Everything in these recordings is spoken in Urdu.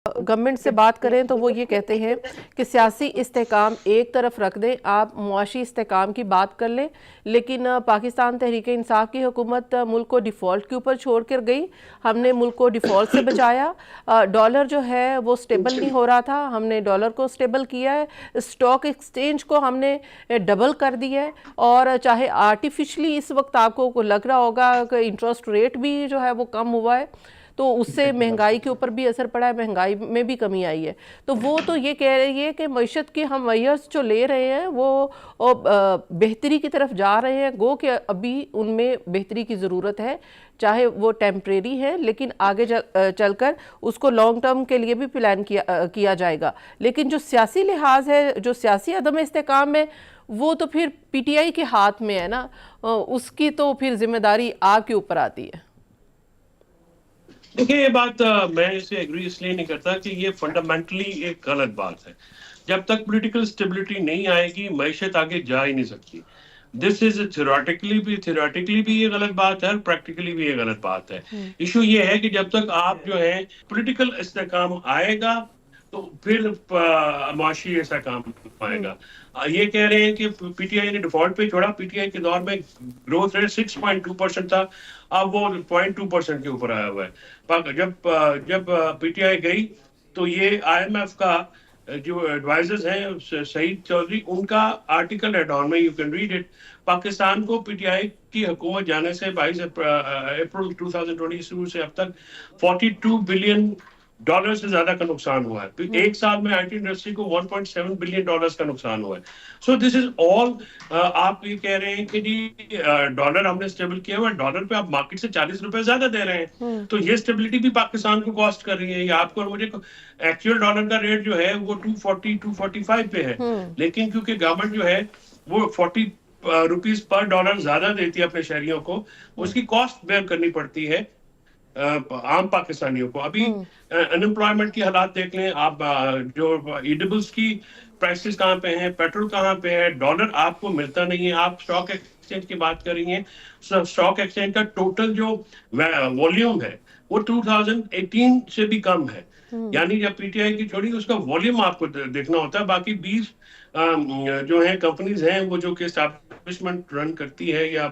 گورنمنٹ سے بات کریں تو وہ یہ کہتے ہیں کہ سیاسی استحکام ایک طرف رکھ دیں، آپ معاشی استحکام کی بات کر لیں، لیکن پاکستان تحریک انصاف کی حکومت ملک کو ڈیفالٹ کے اوپر چھوڑ کر گئی. ہم نے ملک کو ڈیفالٹ سے بچایا. ڈالر جو ہے وہ سٹیبل نہیں ہو رہا تھا، ہم نے ڈالر کو سٹیبل کیا ہے. اسٹاک ایکسچینج کو ہم نے ڈبل کر دیا ہے، اور چاہے آرٹیفیشلی اس وقت آپ کو لگ رہا ہوگا کہ انٹرسٹ ریٹ بھی جو ہے وہ کم ہوا ہے، تو اس سے مہنگائی کے اوپر بھی اثر پڑا ہے، مہنگائی میں بھی کمی آئی ہے. تو وہ تو یہ کہہ رہی ہے کہ معیشت کے ہم میئرز جو لے رہے ہیں وہ بہتری کی طرف جا رہے ہیں، گو کہ ابھی ان میں بہتری کی ضرورت ہے، چاہے وہ ٹیمپریری ہے، لیکن آگے چل کر اس کو لانگ ٹرم کے لیے بھی پلان کیا جائے گا. لیکن جو سیاسی لحاظ ہے، جو سیاسی عدم استحکام ہے، وہ تو پھر پی ٹی آئی کے ہاتھ میں ہے نا، اس کی تو پھر ذمہ داری آپ کے اوپر آتی ہے. دیکھیں، یہ بات میں اسے ایگری اس لیے نہیں کرتا کہ یہ فنڈامنٹلی ایک غلط بات ہے. جب تک پولیٹیکل اسٹیبلٹی نہیں آئے گی، معیشت آگے جا ہی نہیں سکتی. دس از تھیوریٹیکلی بھی یہ غلط بات ہے اور پریکٹیکلی بھی یہ غلط بات ہے. ایشو یہ ہے کہ جب تک آپ جو ہے پولیٹیکل استحکام آئے گا تو پھر معاشی استحکام آئے گا. یہ کہہ رہے ہیں کہ پی ٹی آئی نے ڈیفالٹ پہ چھوڑا. پی ٹی آئی کے دور میں گروتھ ریٹ 6.2% تھا، اب وہ 0.2% کے اوپر آیا ہوا ہے. جب پی ٹی آئی گئی تو یہ آئی ایم ایف کا جو ایڈوائزرز ہیں سعید چودھری، ان کا آرٹیکل ہے ڈان میں، you can read it. Pakistan کو پی ٹی آئی کی حکومت جانے سے 22 اپریل 2022 سے اب تک $42 بلین سے زیادہ کا نقصان ہوا ہے. ایک سال میں آئی ٹی انڈسٹری کو $1.7 بلین کا نقصان ہوا ہے. سو دس از آل. آپ یہ کہہ رہے ہیں کہ جی ڈالر ہم نے اسٹیبل کیا ہوا ہے، ڈالر پہ آپ مارکیٹ سے $40 زیادہ دے رہے ہیں، تو یہ اسٹیبلٹی بھی پاکستان کو کاسٹ کر رہی ہے. یہ آپ کو اور مجھے ایکچوئل ڈالر کا ریٹ جو ہے وہ 240-245 پہ ہے، لیکن کیونکہ گورنمنٹ جو ہے وہ ₹40 پر ڈالر زیادہ دیتی ہے اپنے شہریوں کو، اس کی کاسٹ بیئر کرنی پڑتی ہے عام پاکستانیوں کو. ابھی انمپلائمنٹ کی حالات دیکھ لیں آپ، جو ایڈیبلس کی پرائسز کہاں پہ ہیں، پیٹرول کہاں پہ ہے، ڈالر آپ کو ملتا نہیں ہے. آپ اسٹاک ایکسچینج کی بات کر رہی ہیں، اسٹاک ایکسچینج کا ٹوٹل جو والیوم ہے وہ 2018 سے بھی کم ہے. یعنی جب پی ٹی آئی کی چھوڑی اس کا والیوم آپ کو دیکھنا ہوتا ہے. باقی 20 جو ہیں کمپنیز ہیں وہ جو کہ اسٹیبلشمنٹ رن کرتی ہے یا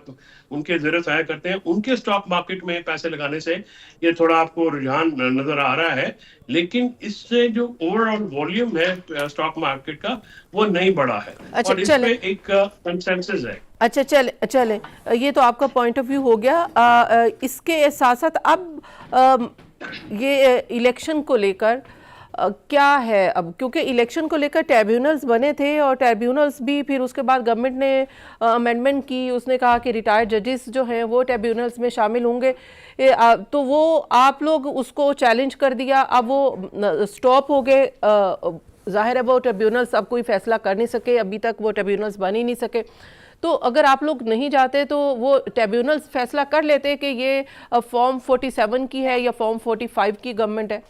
ان کے زیر سایہ کرتے ہیں، ان کے اسٹاک مارکیٹ میں پیسے لگانے سے یہ تھوڑا آپ کو رجحان نظر آ رہا ہے. لیکن اس سے جو اوور آل والیوم ہے اسٹاک مارکیٹ کا وہ نہیں بڑھا ہے، اور اس پہ ایک کنسنسس ہے. اچھا چلیں، یہ تو آپ کا پوائنٹ آف ویو ہو گیا. اس کے ساتھ ساتھ اب یہ الیکشن کو لے کر کیا ہے اب، کیونکہ الیکشن کو لے کر ٹریبیونلز بنے تھے، اور ٹریبیونلز بھی پھر اس کے بعد گورنمنٹ نے امینڈمنٹ کی، اس نے کہا کہ ریٹائرڈ ججز جو ہیں وہ ٹریبیونلز میں شامل ہوں گے. تو وہ آپ لوگ اس کو چیلنج کر دیا، اب وہ سٹاپ ہو گئے. ظاہر ہے وہ ٹریبیونلز اب کوئی فیصلہ کر نہیں سکے، ابھی تک وہ ٹریبیونلز بن ہی نہیں سکے. تو اگر آپ لوگ نہیں جاتے تو وہ ٹریبیونلز فیصلہ کر لیتے کہ یہ فارم 47 کی ہے یا فارم 45 کی گورنمنٹ ہے.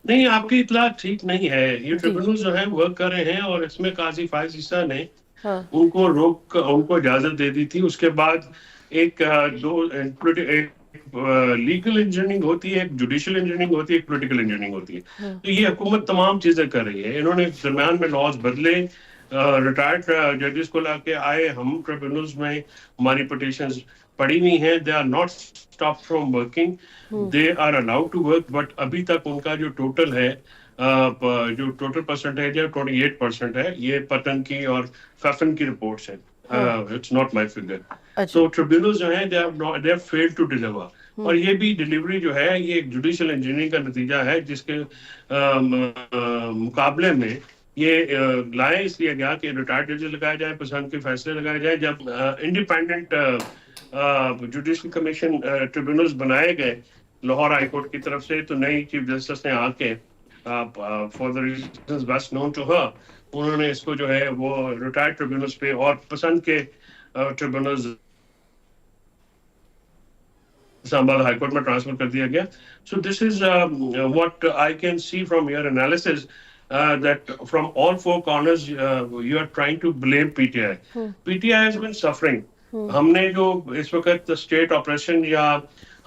نہیں، آپ کی اطلاع ٹھیک نہیں ہے. یہ ٹریبیونلز جو ہیں ورک کر رہے ہیں، اور اس میں قاضی فائز عیسیٰ نے ان کو اجازت دے دی تھی. اس کے بعد ایک لیگل انجینئرنگ ہوتی ہے، ایک جوڈیشل انجینئرنگ ہوتی ہے، ایک پولیٹیکل انجینئرنگ ہوتی ہے. تو یہ حکومت تمام چیزیں کر رہی ہے. انہوں نے درمیان میں لاز بدلے، ریٹائرڈ ججز کو لا کے آئے. ہم ٹریبیونلز میں ہماری پٹیشنز پڑی ہوئی ہیں. They are not stop from working, they are allowed to work. But ابھی تک ان کا جو ٹوٹل ہے، جو ٹوٹل پرسنٹیج ہے 28% ہے. یہ پتن کی اور فیفن کی رپورٹس ہیں، it's not my figure. So tribunals جو ہیں they have failed to deliver. اور یہ بھی ڈیلیوری جو ہے یہ ایک جوڈیشل انجینئرنگ کا نتیجہ ہے، جس کے مقابلے میں یہ لائے اس لیے گیا کہ ریٹائرڈ ججز لگائے جائیں، پسند کے فیصلے لگائے جائیں. جب انڈیپینڈنٹ جوڈیشل کمیشن ٹریبیونلز بنائے گئے لاہور ہائی کورٹ کی طرف سے، تو نئی چیف جسٹس نے آ کے for the reasons best known to her, انہوں نے اس کو جو ہے وہ ریٹائرڈ ٹریبیونلز پہ اور پسند کے ٹریبیونلز اسلام آباد ہائی کورٹ میں ٹرانسفر کر دیا گیا. So this is what I can see from your analysis that from all four corners you are trying to blame PTI. PTI has been suffering. ہم نے جو اس وقت اسٹیٹ آپریشن یا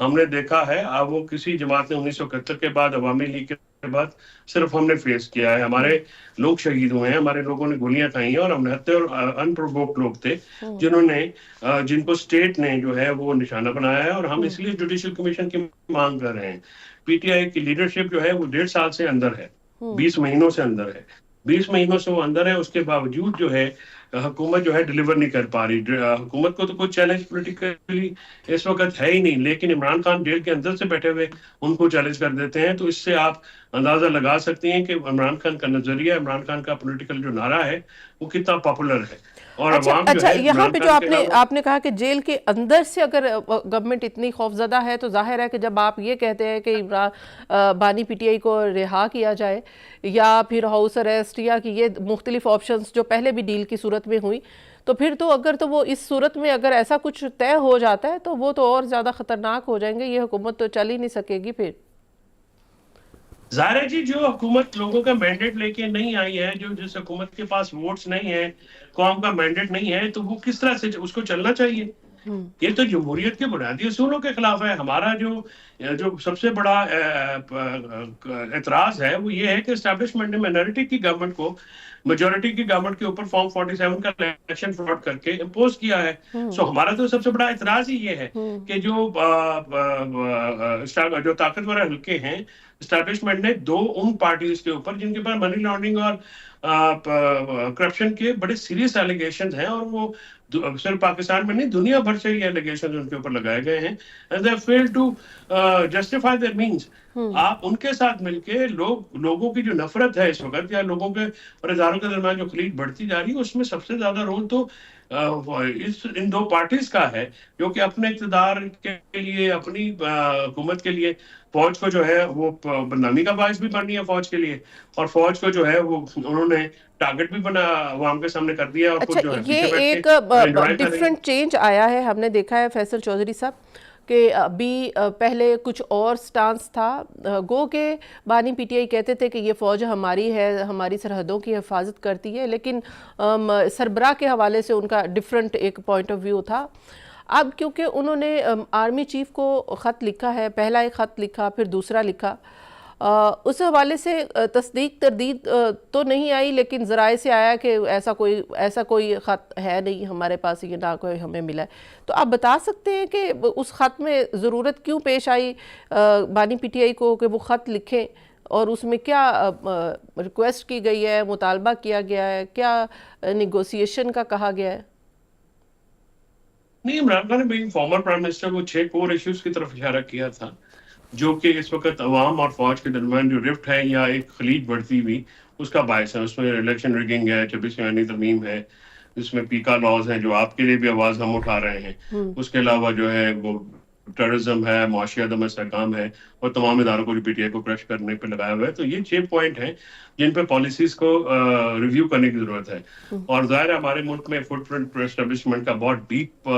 ہم نے دیکھا ہے اب وہ کسی جماعت نے 1971 کے بعد عوامی لیگ کے بعد صرف ہم نے فیس کیا ہے. ہمارے لوگ شہید ہوئے ہیں, ہمارے لوگوں نے گولیاں کھائی ہیں, اور ہم نہتے اور انپرووکڈ لوگ تھے جنہوں نے جن کو اسٹیٹ نے جو ہے وہ نشانہ بنایا ہے, اور ہم اس لیے جوڈیشل کمیشن کی مانگ کر رہے ہیں. پی ٹی آئی کی لیڈرشپ جو ہے وہ 1.5 سال سے اندر ہے, 20 مہینوں سے اندر ہے, 20 مہینوں سے وہ اندر ہے. اس کے باوجود جو ہے حکومت جو ہے ڈیلیور نہیں کر پا رہی. حکومت کو تو کوئی چیلنج پولیٹیکلی اس وقت ہے ہی نہیں, لیکن عمران خان جیل کے اندر سے بیٹھے ہوئے ان کو چیلنج کر دیتے ہیں. تو اس سے آپ اندازہ لگا سکتے ہیں کہ عمران خان کا نظریہ, عمران خان کا پولیٹیکل جو نعرہ ہے وہ کتنا پاپولر ہے. اور عوام جو اچھا ہے یہاں عمران پہ جو خان کے آپ نے کہا کہ جیل کے اندر سے اگر گورنمنٹ اتنی خوفزدہ ہے, تو ظاہر ہے کہ جب آپ یہ کہتے ہیں کہ بانی پی ٹی آئی کو رہا کیا جائے یا پھر ہاؤس اریسٹ, یا کہ یہ مختلف آپشنز جو پہلے بھی ڈیل کی صورت میں ہوئی, تو پھر تو اگر تو وہ اس صورت میں اگر ایسا کچھ طے ہو جاتا ہے تو وہ تو اور زیادہ خطرناک ہو جائیں گے. یہ حکومت تو چل ہی نہیں سکے گی پھر. ظاہر ہے جی, جو حکومت لوگوں کا مینڈیٹ لے کے نہیں آئی ہے, جس حکومت کے پاس ووٹس نہیں ہے, قوم کا مینڈیٹ نہیں ہے, تو وہ کس طرح سے اس کو چلنا چاہیے. یہ تو جمہوریت کے بنیادی اصولوں کے خلاف ہے. ہمارا جو سب سے بڑا اعتراض ہے وہ یہ ہے کہ اسٹیبلشمنٹ نے مائنورٹی کی گورنمنٹ کو میجورٹی کی گورنمنٹ کے اوپر فارم 47 کا الیکشن فراڈ کر کے امپوز کیا ہے. سو ہمارا تو سب سے بڑا اعتراض ہی یہ ہے کہ جو طاقتور حلقے ہیں اسٹیبلشمنٹ نے ان پارٹیز کے اوپر جن کے پاس منی لانڈرنگ اور کرپشن کے بڑے سیریس ایلیگیشنز ہیں, اور وہ صرف پاکستان میں نہیں دنیا بھر سے یہ ایلیگیشنز ان کے اوپر لگائے گئے ہیں, and they fail to justify their means. آپ ان کے ساتھ مل کے لوگوں کی جو نفرت ہے اس وقت, یا لوگوں کے اور اداروں کے درمیان جو خلیج بڑھتی جا رہی ہے, اس میں سب سے زیادہ رول تو ان 2 پارٹیز کا ہے, جو کہ اپنے اقتدار کے لیے, اپنی حکومت کے لیے فوج کو جو ہے وہ بدنامی کا باعث بھی بن رہی ہے فوج کے لیے, اور فوج کو جو ہے وہ انہوں نے ٹارگٹ بھی بنا عوام کے سامنے کر دیا. اور اچھا, جو ہے یہ ایک ڈیفرنٹ چینج آیا ہے, ہم نے دیکھا ہے فیصل چودھری صاحب, کہ ابھی پہلے کچھ اور سٹانس تھا. گو کہ بانی پی ٹی آئی کہتے تھے کہ یہ فوج ہماری ہے, ہماری سرحدوں کی حفاظت کرتی ہے, لیکن سربراہ کے حوالے سے ان کا ڈیفرنٹ ایک پوائنٹ آف ویو تھا. اب کیونکہ انہوں نے آرمی چیف کو خط لکھا ہے, پہلا ایک خط لکھا, پھر دوسرا لکھا, اس حوالے سے تصدیق تردید تو نہیں آئی, لیکن ذرائع سے آیا کہ ایسا کوئی خط ہے نہیں ہمارے پاس, یہ نہ کوئی ہمیں ملا ہے. تو آپ بتا سکتے ہیں کہ اس خط میں ضرورت کیوں پیش آئی بانی پی ٹی آئی کو کہ وہ خط لکھیں, اور اس میں کیا ریکویسٹ کی گئی ہے, مطالبہ کیا گیا ہے, کیا نیگوسیشن کا کہا گیا ہے؟ نہیں, عمران خان نے فارمر پرائم منسٹر وہ 6 کور ایشوز کی طرف اشارہ کیا تھا, جو کہ اس وقت عوام اور فوج کے درمیان جو رفٹ ہے یا ایک خلیج بڑھتی ہوئی اس کا باعث ہے. اس میں الیکشن ریگنگ ہے, 26 فیمانی ترمیم ہے, اس میں پیکا لاز ہیں جو آپ کے لیے بھی آواز ہم اٹھا رہے ہیں, اس کے علاوہ جو ہے وہ ٹیررزم ہے, معاشی عدم استحکام ہے, اور تمام اداروں کو جو پی ٹی آئی کو کرش کرنے پہ لگایا ہوا ہے. تو یہ 6 پوائنٹ ہیں جن پہ پالیسیز کو ریویو کرنے کی ضرورت ہے. اور ظاہر ہے ہمارے ملک میں فٹ پرنٹ اسٹیبلشمنٹ کا بہت ڈیپ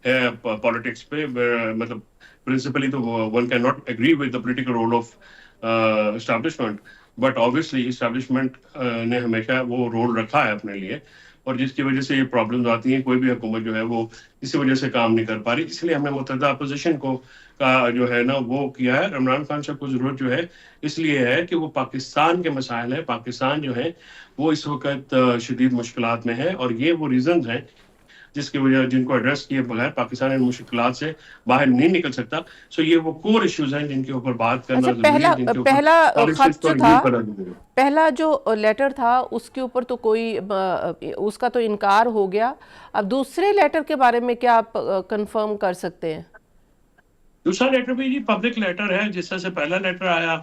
ہے پالیٹکس پہ, مطلب principally تو one cannot agree with the political role of establishment, but obviously establishment نے ہمیشہ وہ رول رکھا ہے اپنے لیے, اور جس کی وجہ سے یہ پرابلمز آتی ہیں. کوئی بھی حکومت جو ہے وہ اسی وجہ سے کام نہیں کر پا رہی, اس لیے ہم نے متحدہ اپوزیشن کو کا جو ہے نا وہ کیا ہے. عمران خان صاحب کو ضرورت جو ہے اس لیے ہے کہ وہ پاکستان کے مسائل ہیں, پاکستان جو ہے وہ اس وقت شدید مشکلات میں ہے, اور یہ وہ ریزنز ہیں جس کی وجہ جن کو ایڈریس کیے بغیر پاکستان ان مشکلات سے باہر نہیں نکل سکتا. سو یہ وہ کور ایشوز ہیں جن کے اوپر بات کرنا ضروری ہے, جن کے اوپر خط جو تھا, پہلا جو لیٹر تھا اس کے اوپر تو کوئی اس کا تو انکار ہو گیا. اب دوسرے لیٹر کے بارے میں کیا آپ کنفرم کر سکتے ہیں؟ دوسرا لیٹر بھی جی پبلک لیٹر ہے, جس طرح سے پہلا لیٹر آیا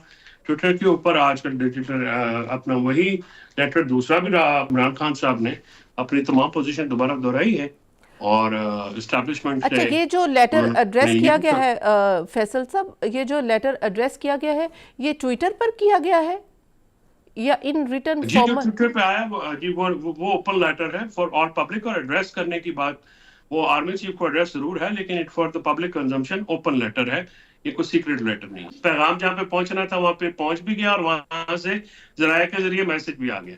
ٹویٹر کے اوپر, آج کل ڈیجیٹل اپنا وہی لیٹر دوسرا بھی رہا. عمران خان صاحب نے اپنی تمام پوزیشن دوبارہ دہرائی ہے, اور اسٹیبلشمنٹ. اچھا, یہ جو لیٹر ایڈریس کیا گیا ہے فیصل صاحب, یہ جو لیٹر ایڈریس کیا گیا ہے یہ ٹویٹر پر کیا گیا ہے یا ان ریٹن فارم؟ جی جو ٹویٹر پہ آیا جی وہ اوپن لیٹر ہے فار آل پبلک, اور ایڈریس کرنے کی بات وہ آرمی چیف کو ایڈریس ضرور ہے, لیکن it for the public consumption open letter ہے, یہ کوئی سیکرٹ لیٹر نہیں. پیغام جہاں پہ پہنچنا تھا وہاں پہ پہنچ بھی گیا, اور وہاں سے ذرائع کے ذریعے میسج بھی آ گیا.